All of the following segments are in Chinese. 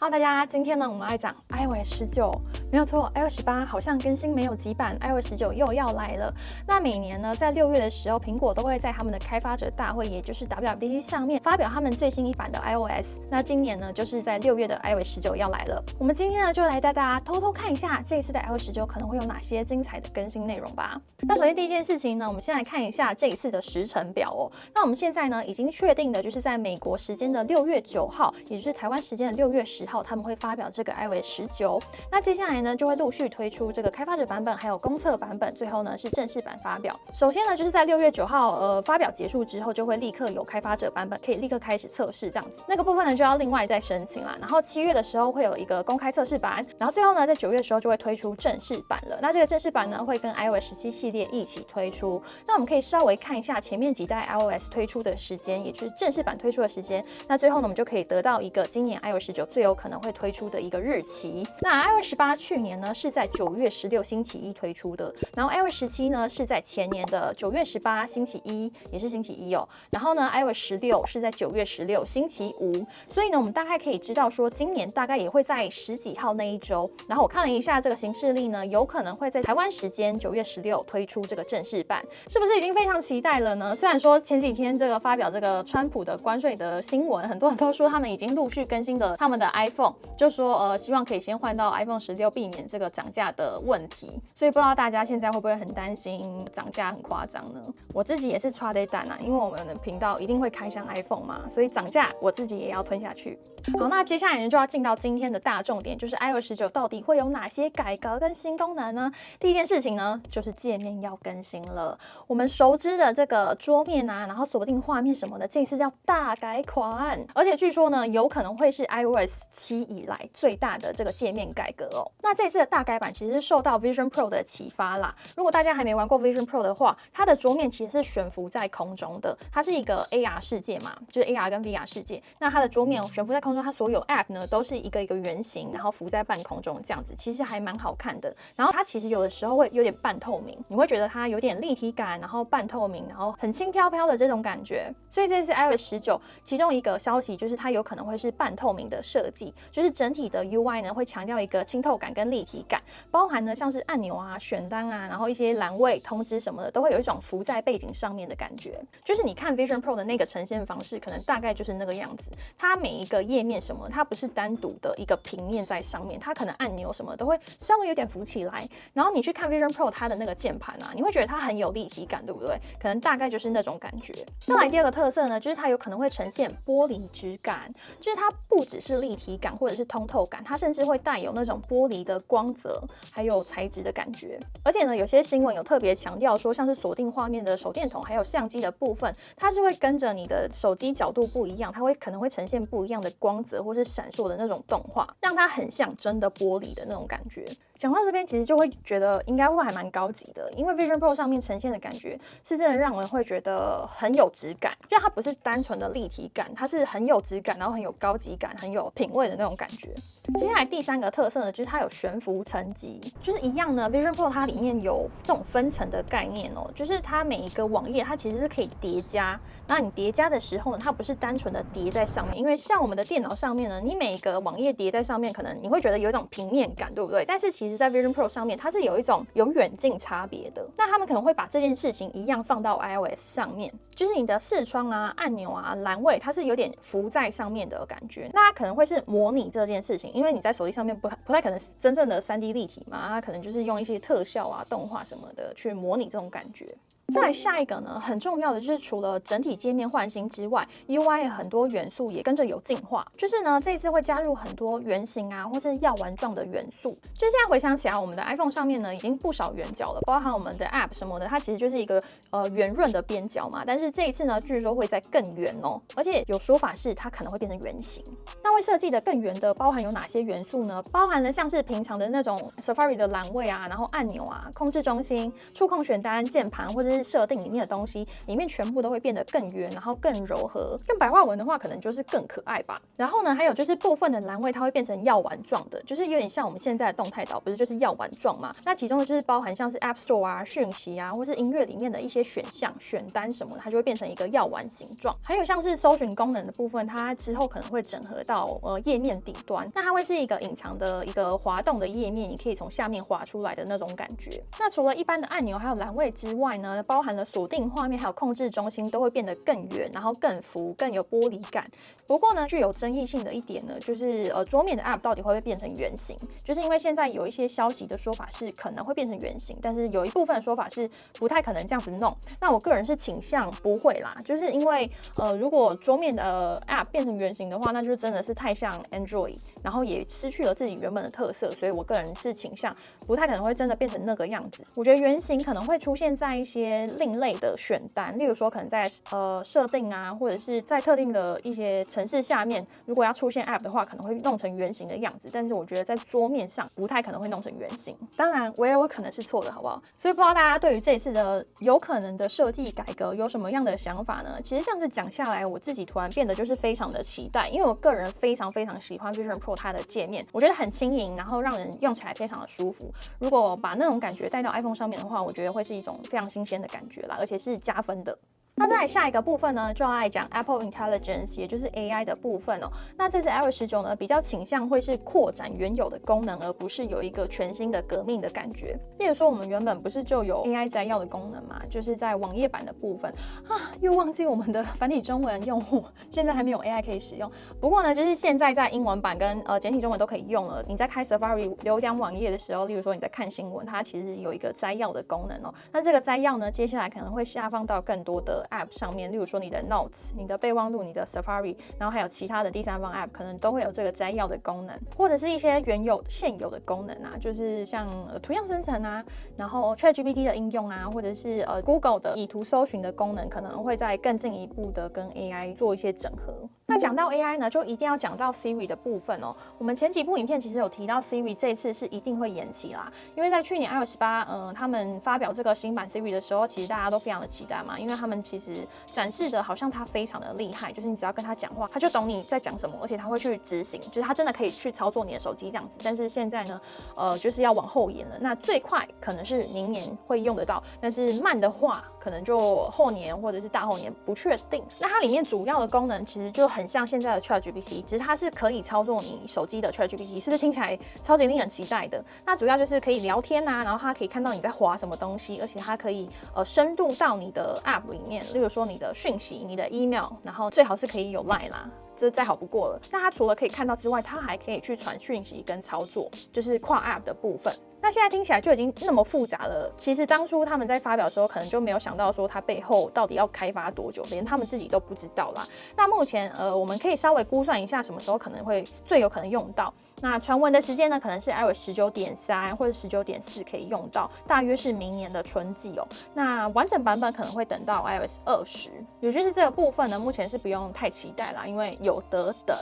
Hello， 大家，今天呢，我们来讲 iOS 19，没有错 ，iOS 18好像更新没有几版 ，iOS 19又要来了。那每年呢，在6月的时候，苹果都会在他们的开发者大会，也就是 WWDC 上面发表他们最新一版的 iOS。那今年呢，就是在6月的 iOS 19要来了。我们今天呢，就来带大家偷偷看一下这一次的 iOS 19可能会有哪些精彩的更新内容吧。那首先第一件事情呢，我们先来看一下这一次的时程表哦。那我们现在呢，已经确定的就是在美国时间的6月9号，也就是台湾时间的6月10号，他们会发表这个 iOS 19。那接下来呢，就会陆续推出这个开发者版本，还有公测版本，最后呢是正式版发表。首先呢，就是在6月9号发表结束之后，就会立刻有开发者版本，可以立刻开始测试这样子。那个部分呢就要另外再申请啦。然后7月的时候会有一个公开测试版，然后最后呢在9月的时候就会推出正式版了。那这个正式版呢会跟 iOS 17系列一起推出。那我们可以稍微看一下前面几代 iOS 推出的时间，也就是正式版推出的时间。那最后呢，我们就可以得到一个今年 iOS 19最有可能会推出的一个日期。那 iOS 18去年呢是在9月16星期一推出的，然后 iOS 17呢是在前年的9月18星期一，也是星期一哦。然后呢 iOS 16是在9月16星期五，所以呢我们大概可以知道说今年大概也会在10几号那一周。然后我看了一下这个行事历呢，有可能会在台湾时间9月16推出这个正式版，是不是已经非常期待了呢？虽然说前几天这个发表这个川普的关税的新闻，很多人都说他们已经陆续更新了他们的 iPhone， 就说希望可以先换到 iPhone 16，避免这个涨价的问题。所以不知道大家现在会不会很担心涨价很夸张呢？我自己也是抓得蛋啊，因为我们的频道一定会开箱 iPhone 嘛，所以涨价我自己也要吞下去。好，那接下来呢就要进到今天的大重点，就是 iOS 19到底会有哪些改革跟新功能呢？第一件事情呢，就是界面要更新了。我们熟知的这个桌面啊，然后锁定画面什么的，这次叫大改款，而且据说呢，有可能会是 iOS 7以来最大的这个界面改革哦。那这次的大改版其实是受到 Vision Pro 的启发啦。如果大家还没玩过 Vision Pro 的话，它的桌面其实是悬浮在空中的，它是一个 AR 世界嘛，就是 AR 跟 VR 世界。那它的桌面悬浮在空中，它所有 App 呢都是一个一个圆形，然后浮在半空中这样子，其实还蛮好看的。然后它其实有的时候会有点半透明，你会觉得它有点立体感，然后半透明，然后很轻飘飘的这种感觉。所以这次 iOS 19其中一个消息就是它有可能会是半透明的设计，就是整体的 UI 呢会强调一个清透感跟立体感，包含呢像是按钮啊、选单啊，然后一些栏位、通知什么的，都会有一种浮在背景上面的感觉。就是你看 Vision Pro 的那个呈现方式，可能大概就是那个样子。它每一个页面什么，它不是单独的一个平面在上面，它可能按钮什么都会稍微有点浮起来。然后你去看 Vision Pro 它的那个键盘啊，你会觉得它很有立体感，对不对？可能大概就是那种感觉。再来第二个特色呢，就是它有可能会呈现玻璃质感，就是它不只是立体感或者是通透感，它甚至会带有那种玻璃的光泽还有材质的感觉。而且呢，有些新闻有特别强调说，像是锁定画面的手电筒还有相机的部分，它是会跟着你的手机角度不一样，它可能会呈现不一样的光泽或是闪烁的那种动画，让它很像真的玻璃的那种感觉。讲到这边，其实就会觉得应该会还蛮高级的，因为 Vision Pro 上面呈现的感觉是真的让人会觉得很有质感，就它不是单纯的立体感，它是很有质感，然后很有高级感，很有品味的那种感觉。接下来第三个特色呢，就是它有悬浮层级，就是一样呢 Vision Pro 它里面有这种分层的概念哦，就是它每一个网页它其实是可以叠加，那你叠加的时候呢，它不是单纯的叠在上面，因为像我们的电脑上面呢，你每一个网页叠在上面，可能你会觉得有一种平面感，对不对？但是其实在 Vision Pro 上面，它是有一种有远近差别的。那他们可能会把这件事情一样放到 iOS 上面，就是你的视窗啊、按钮啊、栏位，它是有点浮在上面的感觉。那它可能会是模拟这件事情，因为你在手机上面不太可能真正的3D 立体嘛，它可能就是用一些特效啊、动画什么的去模拟这种感觉。再来下一个呢，很重要的就是除了整体界面换新之外 ，UI 很多元素也跟着有进化。就是呢，这一次会加入很多圆形啊，或是药丸状的元素。就现在回想起来，我们的 iPhone 上面呢，已经不少圆角了，包含我们的 App 什么的，它其实就是一个圆润的边角嘛。但是这一次呢，据说会再更圆哦，而且有说法是它可能会变成圆形。那会设计的更圆的，包含有哪些元素呢？包含了像是平常的那种 Safari 的栏位啊，然后按钮啊、控制中心、触控选单、键盘或者是是设定里面的东西，里面全部都会变得更圆，然后更柔和。更白话文的话，可能就是更可爱吧。然后呢，还有就是部分的栏位它会变成药丸状的，就是有点像我们现在的动态岛，不是就是药丸状嘛？那其中就是包含像是 App Store 啊、讯息啊，或是音乐里面的一些选项、选单什么，它就会变成一个药丸形状。还有像是搜寻功能的部分，它之后可能会整合到页面底端，那它会是一个隐藏的一个滑动的页面，你可以从下面滑出来的那种感觉。那除了一般的按钮还有栏位之外呢，包含了锁定画面还有控制中心都会变得更圆，然后更浮、更有玻璃感。不过呢，具有争议性的一点呢，就是桌面的 App 到底会不会变成圆形？就是因为现在有一些消息的说法是可能会变成圆形，但是有一部分的说法是不太可能这样子弄。那我个人是倾向不会啦，就是因为如果桌面的 App 变成圆形的话，那就真的是太像 Android， 然后也失去了自己原本的特色，所以我个人是倾向不太可能会真的变成那个样子。我觉得圆形可能会出现在一些另类的选单，例如说可能在设定啊，或者是在特定的一些程式下面，如果要出现 App 的话，可能会弄成圆形的样子。但是我觉得在桌面上不太可能会弄成圆形。当然，我也有可能是错的，好不好？所以不知道大家对于这一次的有可能的设计改革有什么样的想法呢？其实这样子讲下来，我自己突然变得就是非常的期待，因为我个人非常喜欢 Vision Pro 它的界面，我觉得很轻盈，然后让人用起来非常的舒服。如果把那种感觉带到 iPhone 上面的话，我觉得会是一种非常新鲜的感觉啦，而且是加分的。那再来下一个部分呢，就要来讲 Apple Intelligence， 也就是 AI 的部分哦。那这次 iOS 19呢，比较倾向会是扩展原有的功能，而不是有一个全新的革命的感觉。例如说，我们原本不是就有 AI 摘要的功能嘛，就是在网页版的部分啊，又忘记我们的繁体中文用户现在还没有 AI 可以使用。不过呢，就是现在在英文版跟简体中文都可以用了。你在开 Safari 浏览网页的时候，例如说你在看新闻，它其实有一个摘要的功能哦。那这个摘要呢，接下来可能会下放到更多的App 上面，例如说你的 Notes、你的备忘录、你的 Safari， 然后还有其他的第三方 App 可能都会有这个摘要的功能，或者是一些现有的功能啊，就是像图像生成啊，然后 ChatGPT 的应用啊，或者是Google 的以图搜寻的功能，可能会再更进一步的跟 AI 做一些整合。那讲到 AI 呢，就一定要讲到 Siri 的部分哦。我们前几部影片其实有提到 Siri 这一次是一定会延期啦，因为在去年 iOS 18，他们发表这个新版 Siri 的时候，其实大家都非常的期待嘛，因为他们其实展示的好像它非常的厉害，就是你只要跟它讲话，它就懂你在讲什么，而且它会去执行，就是它真的可以去操作你的手机这样子。但是现在呢，就是要往后延了。那最快可能是明年会用得到，但是慢的话，可能就后年或者是大后年，不确定。那它里面主要的功能其实就很像现在的 ChatGPT， 只是它是可以操作你手机的 ChatGPT， 是不是听起来超级令人期待的？那主要就是可以聊天啊，然后它可以看到你在滑什么东西，而且它可以深入到你的 App 里面，例如说你的讯息、你的 email， 然后最好是可以有 Line 啦。这再好不过了。那它除了可以看到之外，它还可以去传讯息跟操作，就是跨 App 的部分。那现在听起来就已经那么复杂了。其实当初他们在发表的时候，可能就没有想到说它背后到底要开发多久，连他们自己都不知道啦。那目前我们可以稍微估算一下什么时候可能会最有可能用到。那传闻的时间呢，可能是 iOS 19.3 或者 19.4 可以用到，大约是明年的春季哦。那完整版本可能会等到 iOS 20，也就是这个部分呢，目前是不用太期待啦，因为有得等。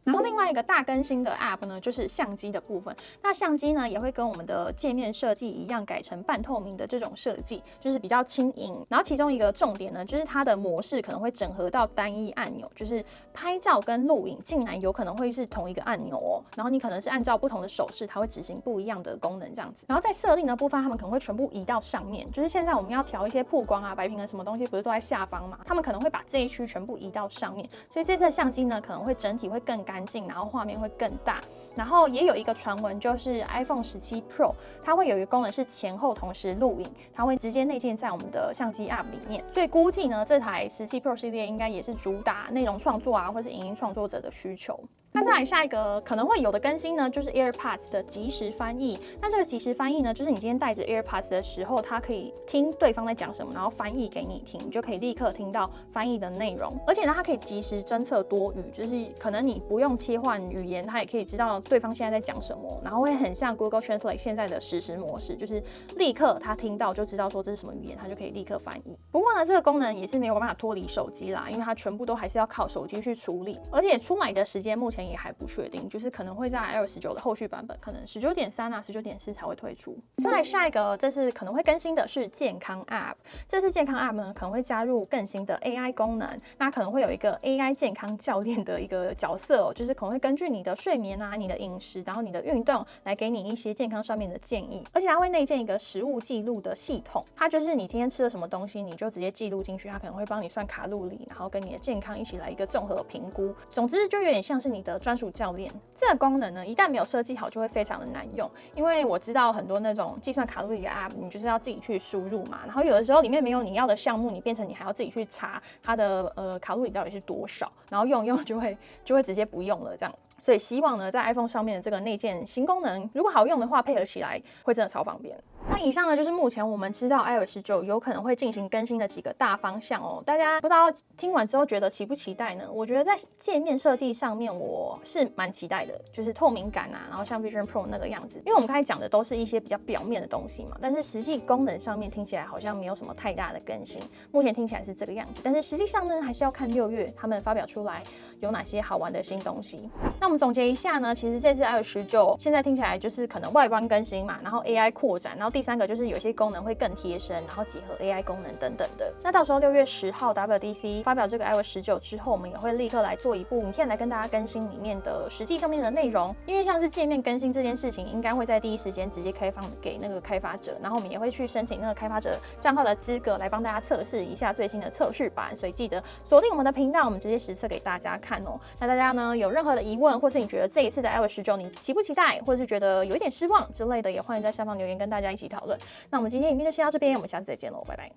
然后另外一个大更新的 App 呢，就是相机的部分。那相机呢，也会跟我们的界面设计一样，改成半透明的这种设计，就是比较轻盈。然后其中一个重点呢，就是它的模式可能会整合到单一按钮，就是拍照跟录影竟然有可能会是同一个按钮哦。然后你可能是按照不同的手势，它会执行不一样的功能这样子。然后在设定的部分，他们可能会全部移到上面，就是现在我们要调一些曝光啊、白平衡什么东西，不是都在下方嘛？他们可能会把这一区全部移到上面，所以这次的相机呢，可能会整体会更干净，然后画面会更大。然后也有一个传闻，就是 iPhone 17 Pro 它会有一个功能是前后同时录影，它会直接内建在我们的相机 App 里面。所以估计呢，这台17 Pro 系列应该也是主打内容创作啊，或是影音创作者的需求。那再来下一个可能会有的更新呢，就是 AirPods 的即时翻译。那这个即时翻译呢，就是你今天带着 AirPods 的时候，它可以听对方在讲什么，然后翻译给你听，你就可以立刻听到翻译的内容。而且呢，它可以即时侦测多语，就是可能你不用切换语言，它也可以知道对方现在在讲什么，然后会很像 Google Translate 现在的实时模式，就是立刻他听到就知道说这是什么语言，他就可以立刻翻译。不过呢，这个功能也是没有办法脱离手机啦，因为它全部都还是要靠手机去处理，而且出来的时间目前前也还不确定，就是可能会在 iOS 19的后续版本，可能19.3啊、19.4才会推出。再来下一个，这次可能会更新的是健康 App。这次健康 App 呢，可能会加入更新的 AI 功能，那可能会有一个 AI 健康教练的一个角色哦，就是可能会根据你的睡眠啊、你的饮食，然后你的运动，来给你一些健康上面的建议。而且它会内建一个食物记录的系统，它就是你今天吃了什么东西，你就直接记录进去，它可能会帮你算卡路里，然后跟你的健康一起来一个综合评估。总之就有点像是你的专属教练。这个功能呢，一旦没有设计好，就会非常的难用。因为我知道很多那种计算卡路里的 App， 你就是要自己去输入嘛，然后有的时候里面没有你要的项目，你变成你还要自己去查它的卡路里到底是多少，然后用就会直接不用了这样。所以希望呢，在 iPhone 上面的这个内建新功能，如果好用的话，配合起来会真的超方便。那以上呢，就是目前我们知道 iOS 19有可能会进行更新的几个大方向哦。大家不知道听完之后觉得期不期待呢？我觉得在界面设计上面我是蛮期待的，就是透明感啊，然后像 Vision Pro 那个样子。因为我们刚才讲的都是一些比较表面的东西嘛，但是实际功能上面听起来好像没有什么太大的更新。目前听起来是这个样子，但是实际上呢，还是要看6月他们发表出来有哪些好玩的新东西。那我们总结一下呢，其实这次 iOS 19现在听起来就是可能外观更新嘛，然后 AI 扩展，然后第3个就是有些功能会更贴身，然后结合 AI 功能等等的。那到时候6月10号 WWDC 发表这个 iOS 19之后，我们也会立刻来做一部影片来跟大家更新里面的实际上面的内容。因为像是界面更新这件事情，应该会在第一时间直接开放给那个开发者，然后我们也会去申请那个开发者账号的资格，来帮大家测试一下最新的测试版。所以记得锁定我们的频道，我们直接实测给大家看哦。那大家呢有任何的疑问，或是你觉得这一次的 iOS 19你期不期待，或是觉得有一点失望之类的，也欢迎在下方留言跟大家一起讨论。那我们今天影片就先到这边，我们下次再见喽，拜拜。